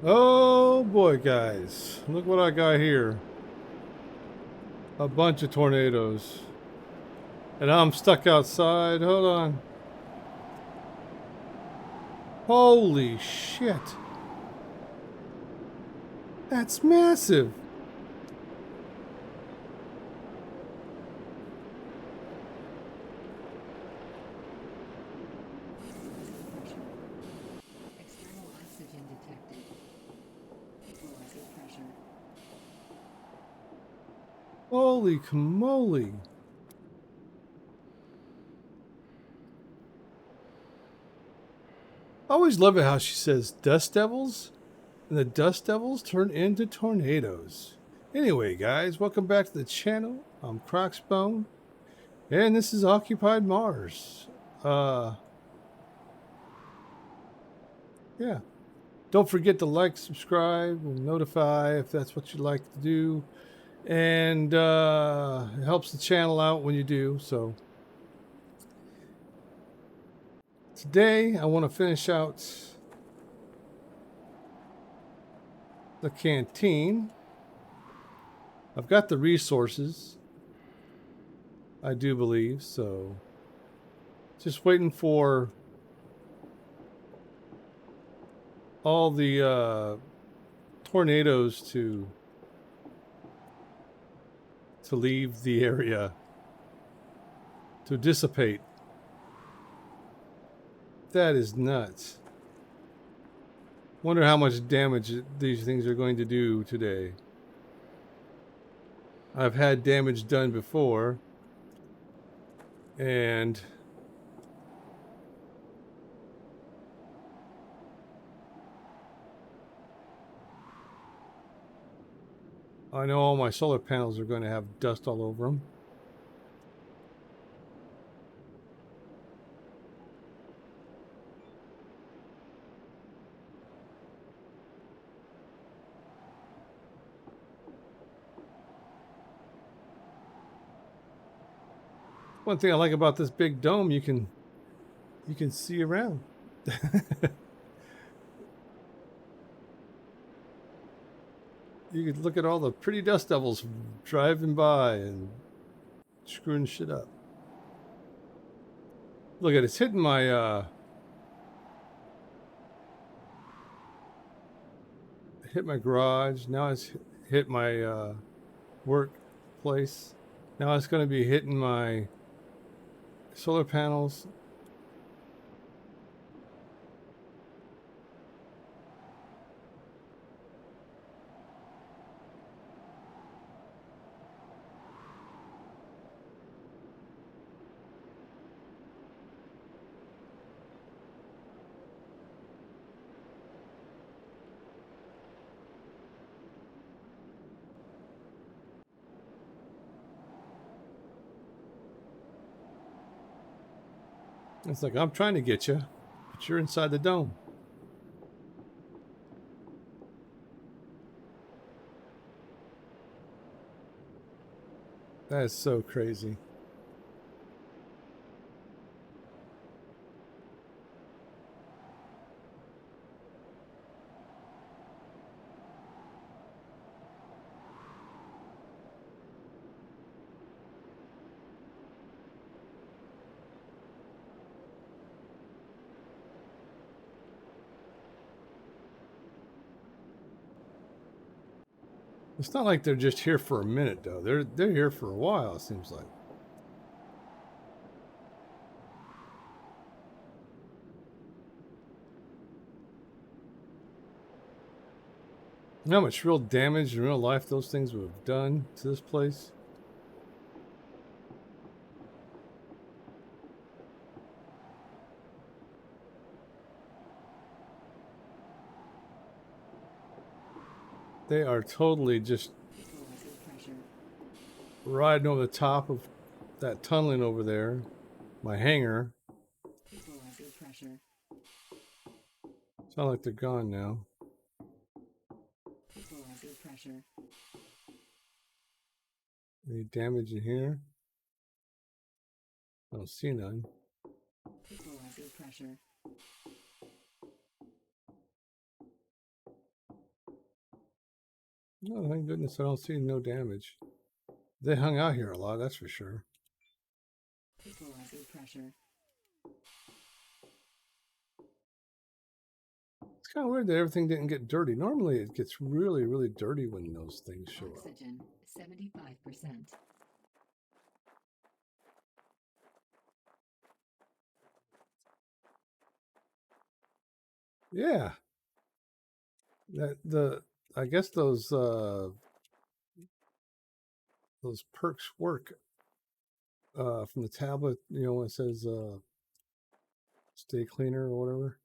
Oh boy, guys. Look what I got here. A bunch of tornadoes. And I'm stuck outside. Hold on. Holy shit. That's massive. External oxygen detected. Equalizer pressure. Holy moly. I always love it how she says dust devils, and the dust devils turn into tornadoes. Anyway, guys, welcome back to the channel. I'm Crocsbone, and this is Occupied Mars. Yeah. Don't forget to like, subscribe, and notify if that's what you like to do. And it helps the channel out when you do. So today I want to finish out the canteen. I've got the resources, I do believe. So just waiting for all the tornadoes to leave the area, to dissipate. That is nuts. Wonder how much damage these things are going to do today. I've had damage done before, and I know all my solar panels are going to have dust all over them. One thing I like about this big dome, you can see around. You can look at all the pretty dust devils driving by and screwing shit up. Look at it, it's hitting my hit my garage. Now it's hit my workplace. Now it's going to be hitting my solar panels. It's like, I'm trying to get you, but you're inside the dome. That is so crazy. It's not like they're just here for a minute, though. They're here for a while, it seems like. You know how much real damage in real life those things would have done to this place? They are totally just riding over the top of that tunneling over there. My hangar. It's not like they're gone now. Any damage in here? I don't see none. Oh, thank goodness I don't see no damage. They hung out here a lot, that's for sure. Equalizing pressure. It's kind of weird that everything didn't get dirty. Normally it gets really, really dirty when those things show up. Oxygen 75%. Yeah. I guess those perks work from the tablet, when it says stay cleaner or whatever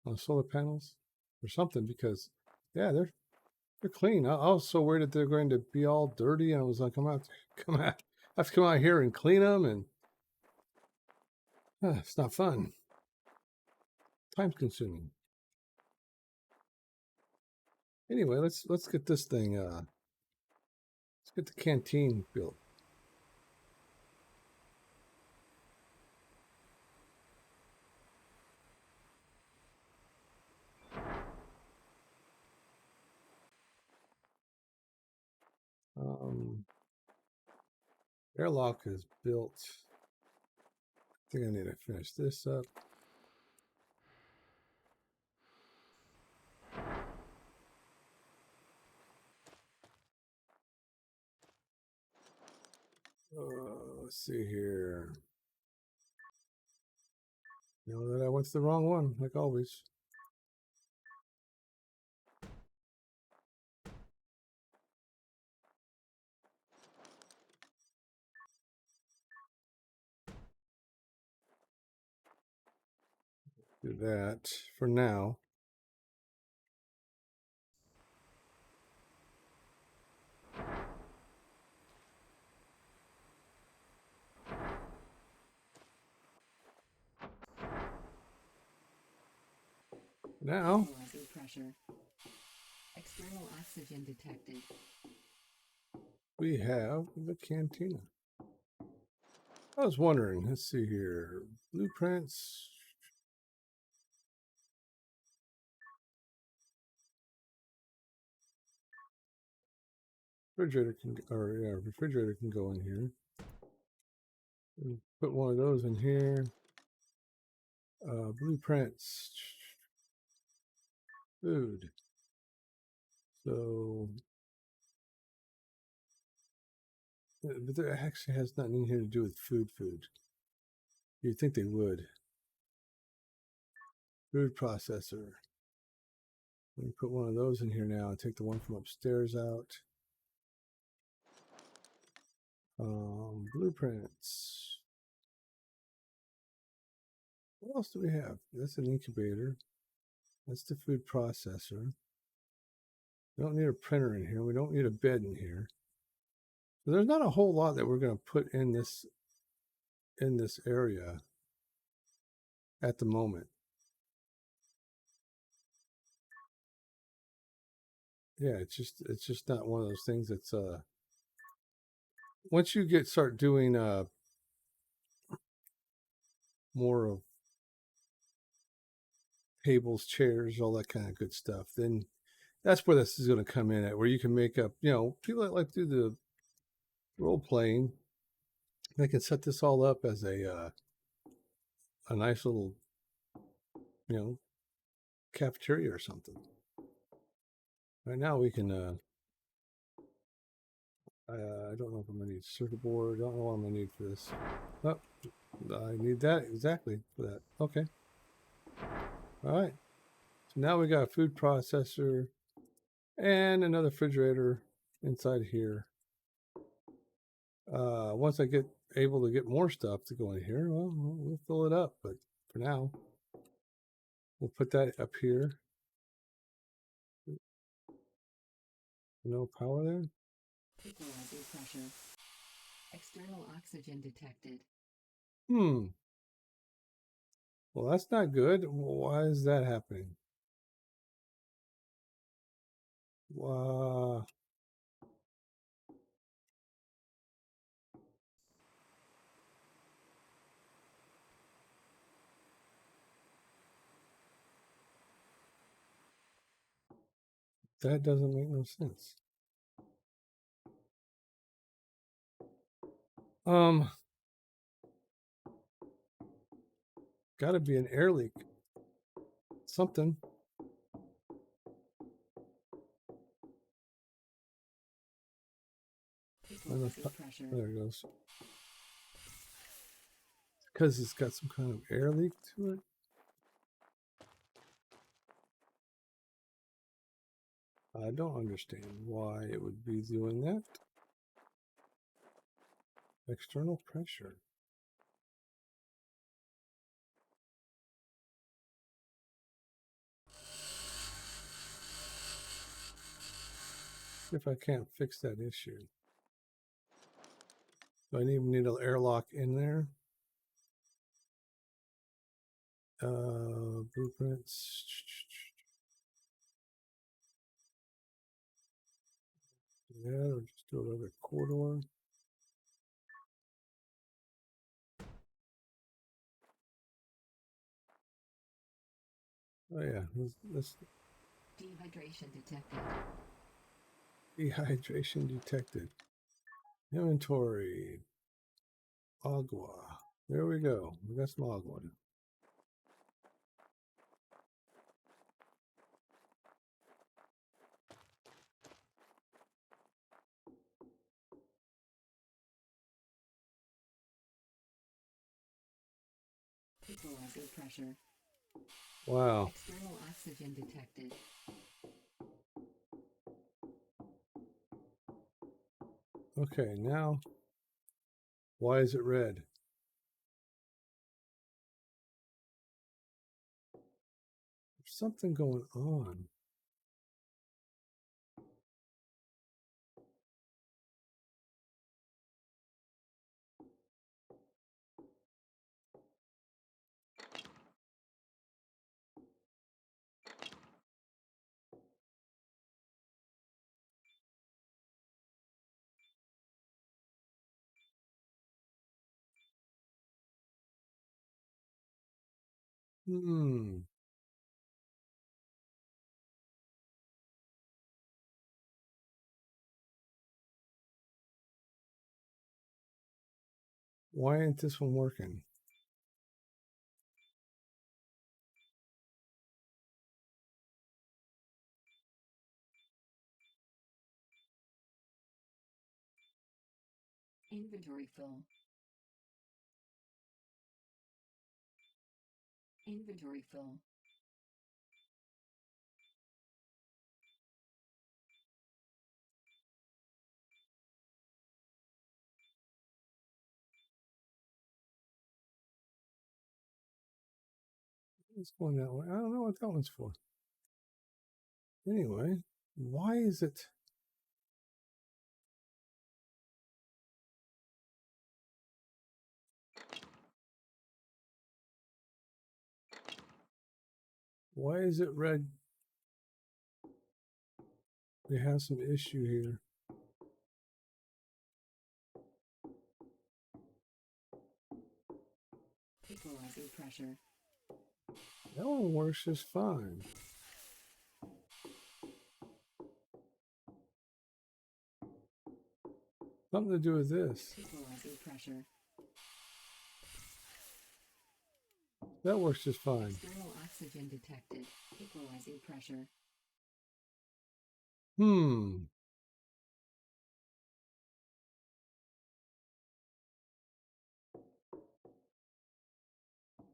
on solar panels or something, because yeah, they're clean. I was so worried that they're going to be all dirty, and I was like, come out, I have to come out here and clean them, and it's not fun. Time consuming. Anyway, let's get this thing. Let's get the canteen built. Airlock is built. I think I need to finish this up. Let's see here. That I went to the wrong one, like always. Do that for now. Now Equalizing pressure. External oxygen detected. we have the cantina. I was wondering, let's see here. Blueprints. Refrigerator can go in here. Put one of those in here. Blueprints. Food. So, but there actually has nothing in here to do with food. You'd think they would. Food processor. Let me put one of those in here now and take the one from upstairs out. Blueprints. What else do we have? That's an incubator. That's the food processor. We don't need a printer in here. We don't need a bed in here. So there's not a whole lot that we're going to put in this area at the moment. Yeah, it's just not one of those things that's once you start doing more of tables, chairs, all that kind of good stuff, then that's where this is going to come in at, where you can make up, people that like to do the role playing, they can set this all up as a nice little, cafeteria or something. Right now we can, I don't know if I'm going to need circuit board. I don't know what I'm going to need for this. Oh, I need that exactly for that. Okay. All right. So now we got a food processor and another refrigerator inside here. Once I get able to get more stuff to go in here, well, we'll fill it up. But for now, we'll put that up here. No power there. Equalizing pressure. External oxygen detected. Well, that's not good. Why is that happening? That doesn't make no sense. Got to be an air leak. Something. Equalizing pressure. There it goes. Because it's got some kind of air leak to it. I don't understand why it would be doing that. External pressure. See if I can't fix that issue. Do I even need an airlock in there? Blueprints. Yeah, or just do another corridor. Oh yeah, this Dehydration detected. dehydration detected. Inventory. Agua. There we go. We got some agua. Equalizing pressure. Wow. External oxygen detected. Okay, now why is it red? There's something going on. Hmm. Why ain't this one working? Inventory full. Inventory full. It's going that way. I don't know what that one's for. Anyway, why is it? Why is it red? We have some issue here. Equalizing pressure. That one works just fine. Something to do with this. Equalizing pressure. That works just fine. External oxygen detected. Equalizing pressure. Hmm.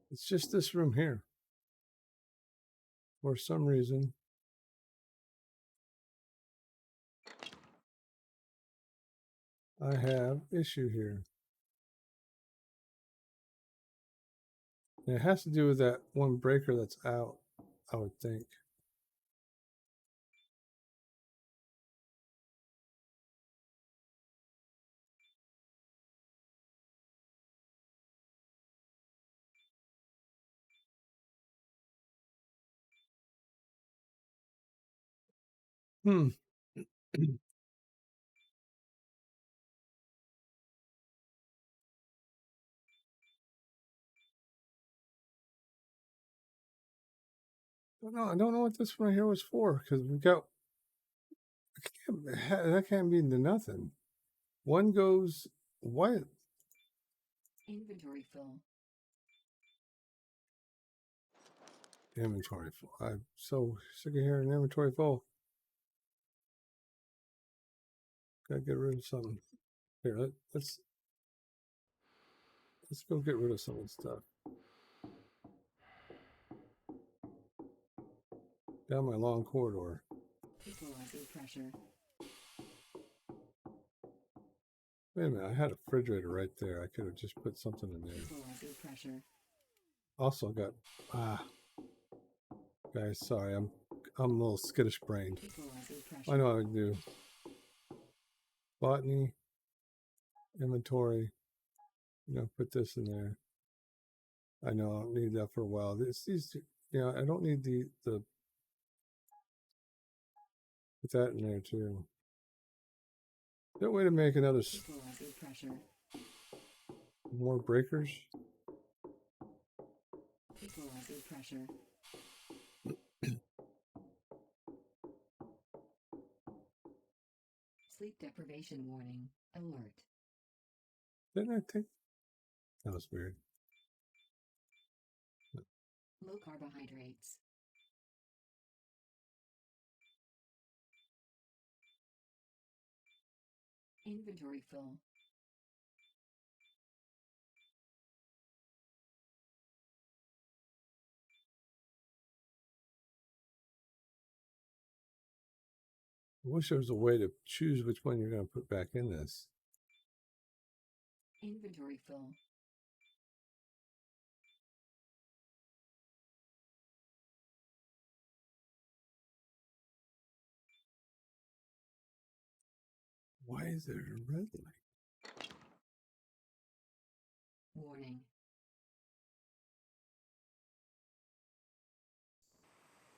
It's just this room here. For some reason. I have issue here. And it has to do with that one breaker that's out, I would think. Hmm. I don't know what this one here was for, because we got that can't be into nothing. One goes, why Inventory full. Inventory full. I'm so sick of hearing inventory full. Gotta get rid of something. Here, let's go get rid of some of the stuff. Down my long corridor. Equalizing pressure. Wait a minute, I had a refrigerator right there. I could have just put something in there. Equalizing pressure. Also got guys, sorry, I'm a little skittish brained. Equalizing pressure. I know how to do botany, inventory, put this in there. I know I don't need that for a while. These I don't need the put that in there too. That way to make another Equalizing pressure. more breakers. Equalizing pressure. Sleep deprivation warning. Alert. Didn't I think that was weird? Low carbohydrates. Inventory full. I wish there was a way to choose which one you're going to put back in this. Inventory full. Why is there a red light? Warning.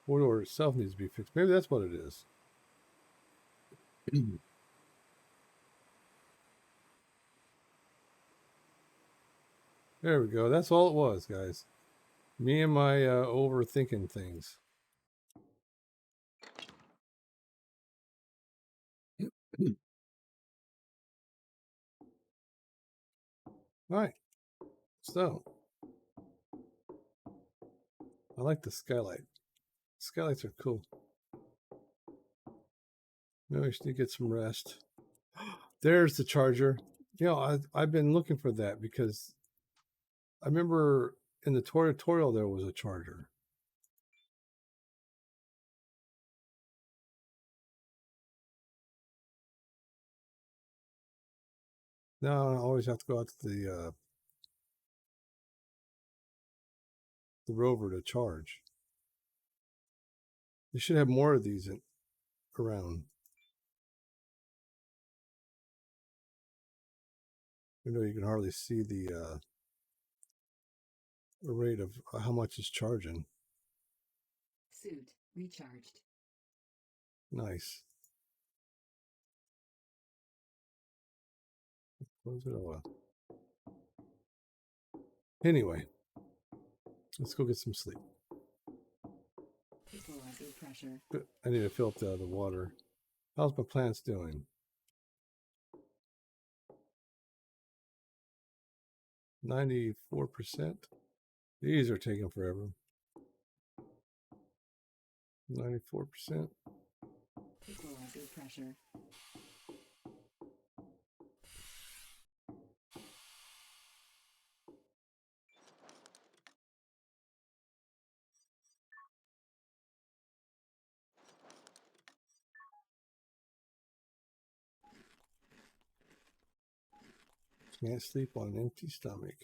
Corridor itself needs to be fixed. Maybe that's what it is. There we go. That's all it was, guys. Me and my overthinking things. All right. So, I like the skylight. Skylights are cool. Maybe I should get some rest. There's the charger. I've been looking for that because I remember in the tutorial there was a charger. Now I always have to go out to the rover to charge. They should have more of these around. You can hardly see the rate of how much it's charging. Suit recharged. Nice. Close it all up. Anyway, let's go get some sleep. Equalizing pressure. I need to fill up the water. How's my plants doing? 94%. These are taking forever. 94%. Equalizing pressure. Can't sleep on an empty stomach.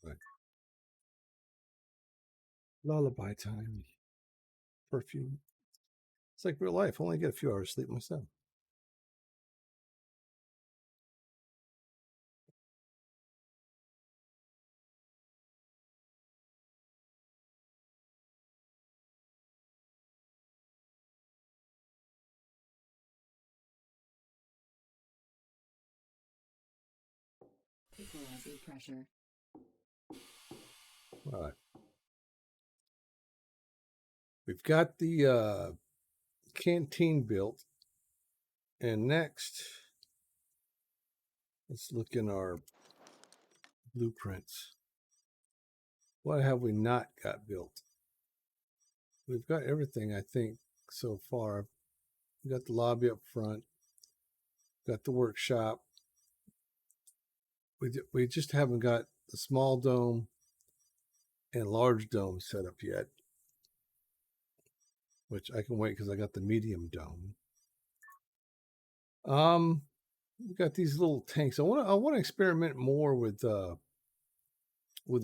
Right. Lullaby time. Perfume. It's like real life. I only get a few hours sleep myself. Equalizing pressure. All right. We've got the canteen built. And next, let's look in our blueprints. What have we not got built? We've got everything, I think, so far. We got the lobby up front, got the workshop. We just haven't got the small dome and large dome set up yet, which I can wait because I got the medium dome. We got these little tanks. I want to experiment more with the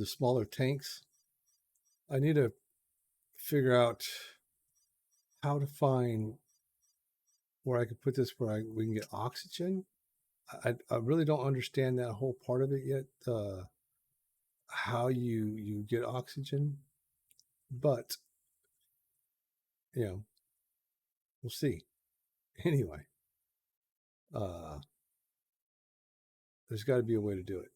smaller tanks. I need to figure out how to find where I could put this where we can get oxygen. I really don't understand that whole part of it yet. How you get oxygen, but we'll see. Anyway, there's got to be a way to do it.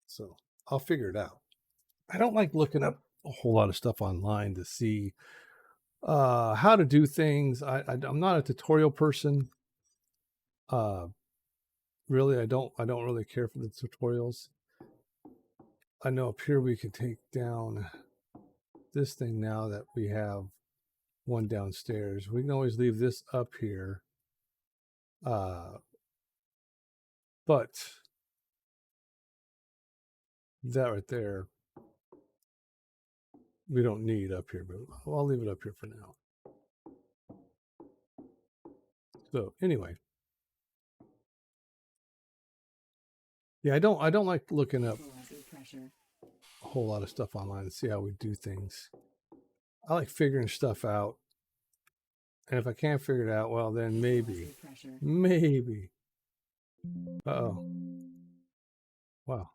So I'll figure it out. I don't like looking up a whole lot of stuff online to see how to do things. I'm not a tutorial person. Really, I don't really care for the tutorials. I know up here we can take down this thing now that we have one downstairs. We can always leave this up here. But that right there, we don't need up here, but I'll leave it up here for now. So anyway, yeah, I don't like looking up a whole lot of stuff online to see how we do things. I like figuring stuff out. And if I can't figure it out, well, then maybe. Uh-oh. Wow.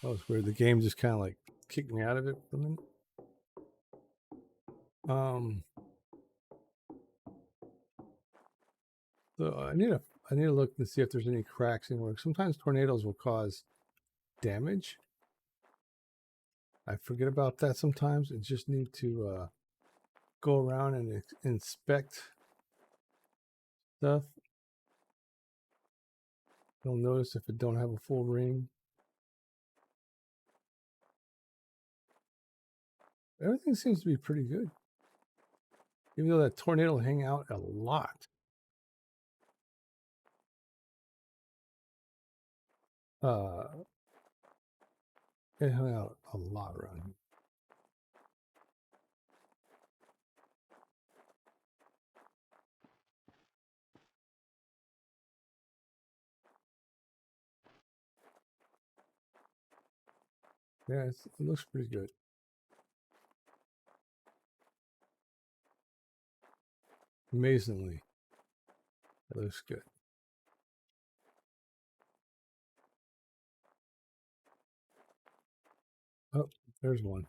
That was weird. The game just kind of like kicked me out of it for a minute. So I need to look and see if there's any cracks anywhere. Sometimes tornadoes will cause damage. I forget about that sometimes. I just need to go around and inspect stuff. You'll notice if it don't have a full ring. Everything seems to be pretty good. Even though that tornado will hang out a lot. It hung out a lot around here. Yeah, it looks pretty good. Amazingly, it looks good. Oh, there's one.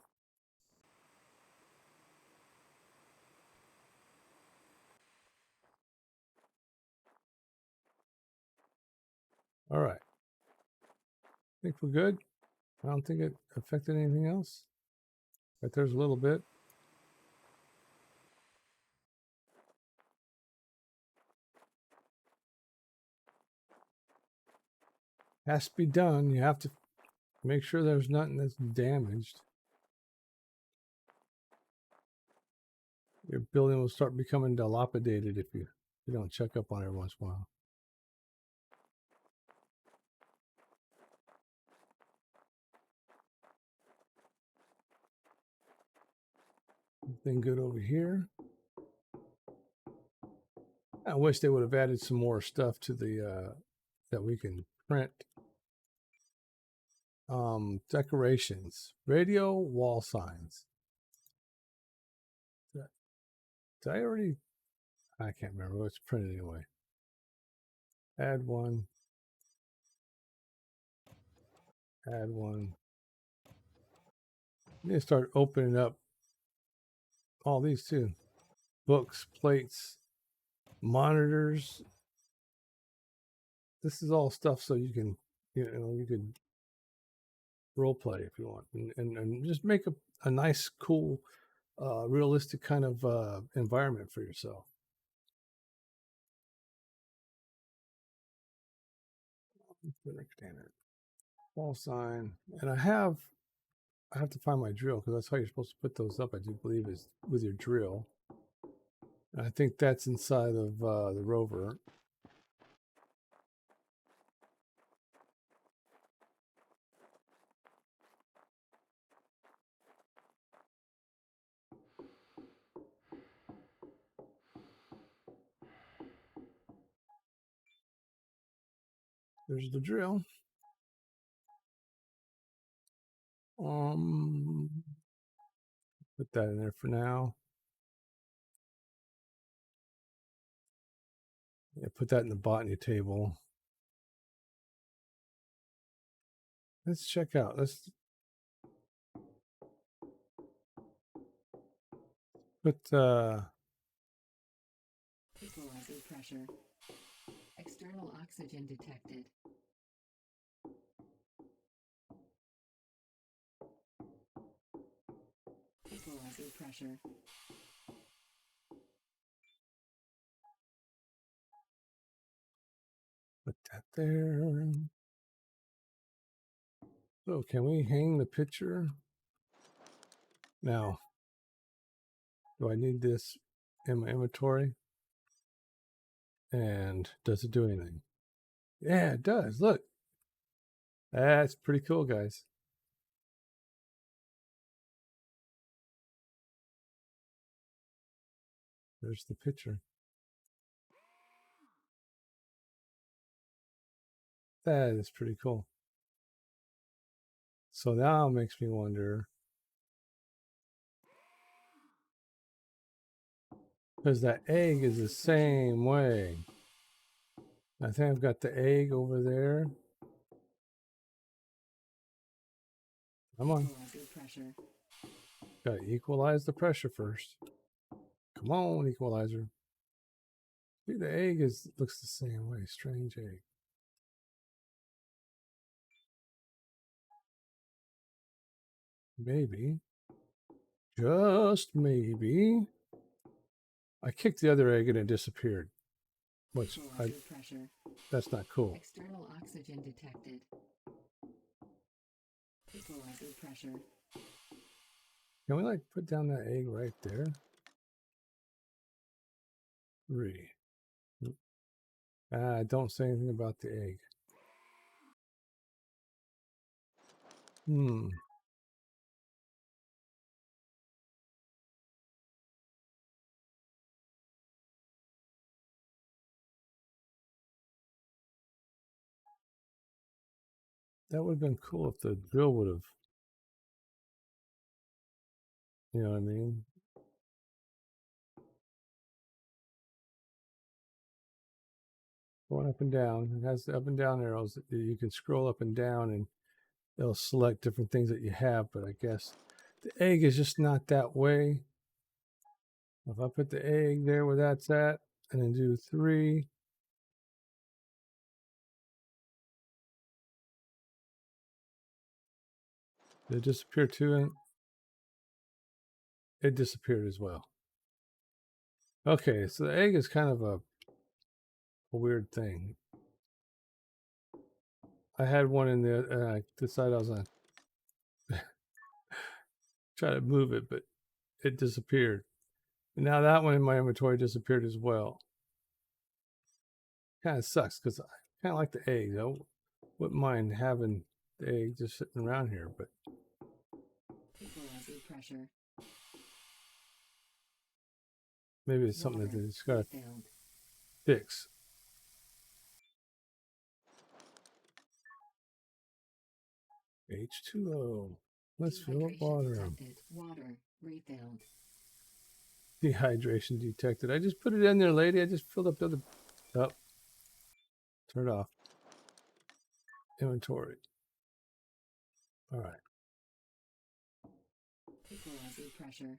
All right. I think we're good. I don't think it affected anything else. But there's a little bit. Has to be done. You have to make sure there's nothing that's damaged. Your building will start becoming dilapidated if you don't check up on it once in a while. Anything good over here? I wish they would have added some more stuff to the that we can print. Decorations, radio wall signs. Did I already? I can't remember. It's printed anyway. Add one. Add one. I need to start opening up all these too. Books, plates, monitors. This is all stuff so you can, you could role play if you want, and just make a nice, cool, realistic kind of environment for yourself. Container. Wall sign. And I have to find my drill because that's how you're supposed to put those up, I do believe, is with your drill. And I think that's inside of the rover. There's the drill. Put that in there for now. Yeah, put that in the botany table. Let's check out. Let's put Equalizing pressure. External oxygen detected. Equalizing pressure. put that there. So can we hang the picture? Now, do I need this in my inventory? And does it do anything? Yeah, it does. Look. That's pretty cool, guys. There's the picture. That is pretty cool. So now it makes me wonder, because that egg is the same way. I think I've got the egg over there. Come on. Pressure. Got to equalize the pressure first. Come on, equalizer. See, the egg looks the same way. Strange egg. Maybe, just maybe, I kicked the other egg and it disappeared. That's not cool. External oxygen detected. Equalizing pressure. Can we like put down that egg right there? 3. Don't say anything about the egg. That would have been cool if the drill would have, you know what I mean? Going up and down. It has the up and down arrows. You can scroll up and down and it'll select different things that you have, but I guess the egg is just not that way. If I put the egg there where that's at and then do 3, did it disappear too? And it disappeared as well. Okay, so the egg is kind of a weird thing. I had one in there and I decided I was going to try to move it, but it disappeared. And now that one in my inventory disappeared as well. Kind of sucks because I kind of like the egg. I wouldn't mind having the egg just sitting around here, but pressure. Maybe it's something that they just got to fix. H2O. Let's fill up water. Water refilled. Dehydration detected. I just put it in there, lady. I just filled up the other. Oh. Turn it off. Inventory. All right. Equalizing pressure.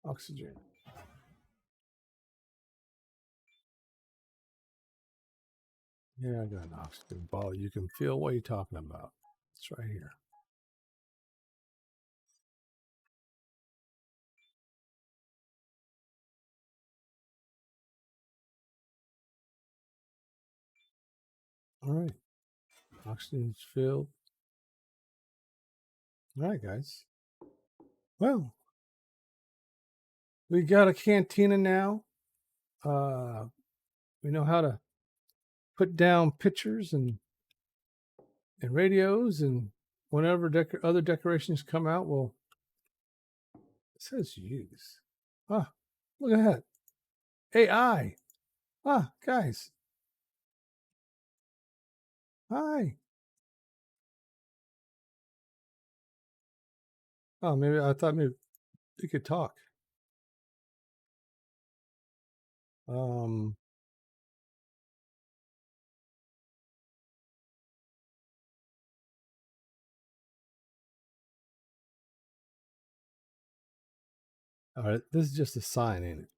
Oxygen. Yeah, I got an oxygen ball. You can feel what you're talking about. It's right here. All right. Oxygen's filled. All right, guys. Well, we got a cantina now. We know how to put down pictures and radios, and whenever other decorations come out, well, it says use. Ah, look at that. AI. Ah, guys. Hi. Oh, maybe I thought maybe you could talk. Um, all right, this is just a sign, ain't it?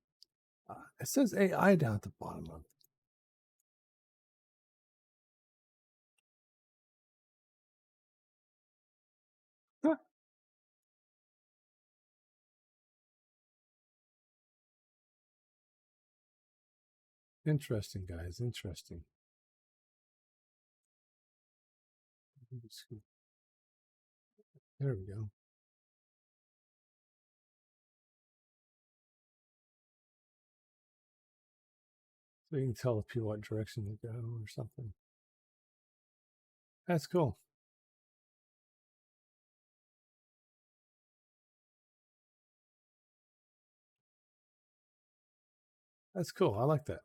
It says AI down at the bottom of it. Huh. Interesting, guys. Interesting. There we go. So you can tell the people what direction to go or something. That's cool. That's cool. I like that.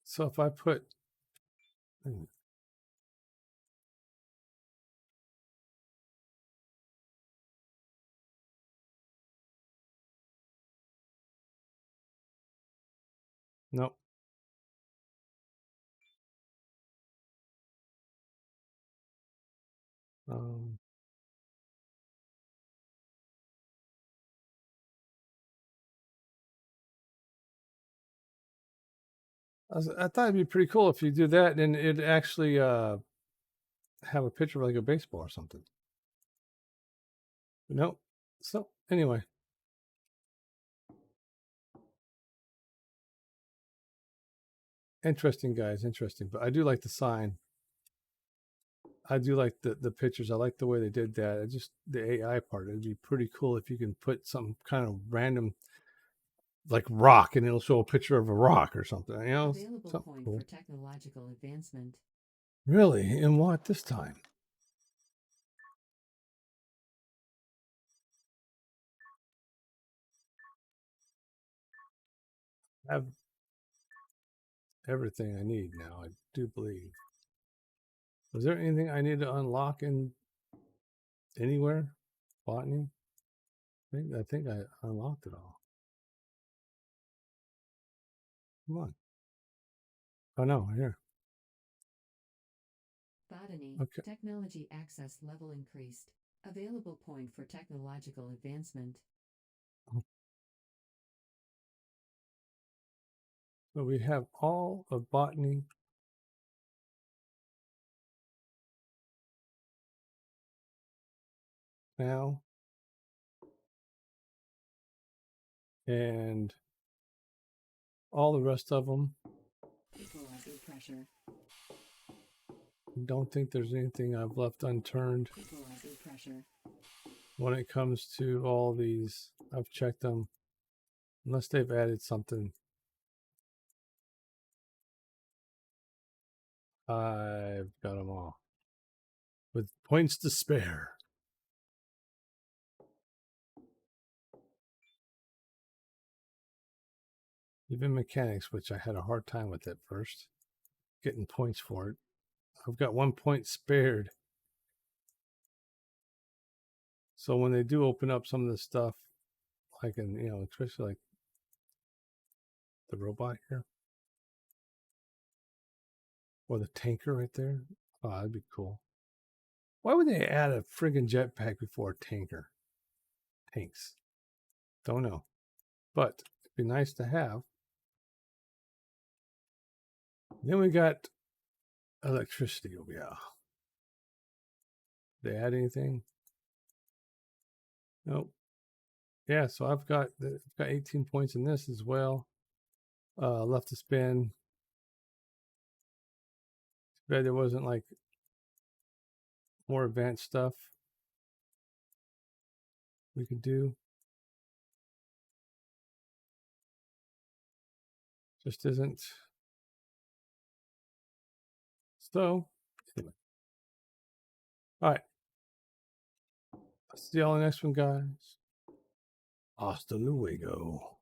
So if I put, nope. Um, I thought it'd be pretty cool if you do that and it'd actually have a picture of like a baseball or something. Nope. So anyway, interesting, guys. Interesting. But I do like the sign. I do like the pictures. I like the way they did that. I just the AI part. It'd be pretty cool if you can put some kind of random like rock and it'll show a picture of a rock or something. You know, Available something point cool. for technological advancement. Really? And what this time? I have everything I need now. I do believe. Was there anything I need to unlock in anywhere? Botany? I think I unlocked it all. Come on. Oh no, here. Botany. Okay. Technology access level increased. Available point for technological advancement. So we have all of botany now, and all the rest of them. Equalizing pressure. Don't think there's anything I've left unturned Equalizing pressure. when it comes to all these. I've checked them, unless they've added something. I've got them all with points to spare. Even mechanics, which I had a hard time with at first, getting points for it. I've got 1 point spared. So when they do open up some of this stuff, I can, especially like the robot here or the tanker right there. Oh, that'd be cool. Why would they add a friggin' jetpack before a tanker? Tanks. Don't know. But it'd be nice to have. Then we got electricity. Oh, yeah. They add anything? Nope. Yeah, so I've got 18 points in this as well. Left to spend. Bet there wasn't like more advanced stuff we could do. Just isn't. So, anyway. All right. See y'all in the next one, guys. Hasta luego.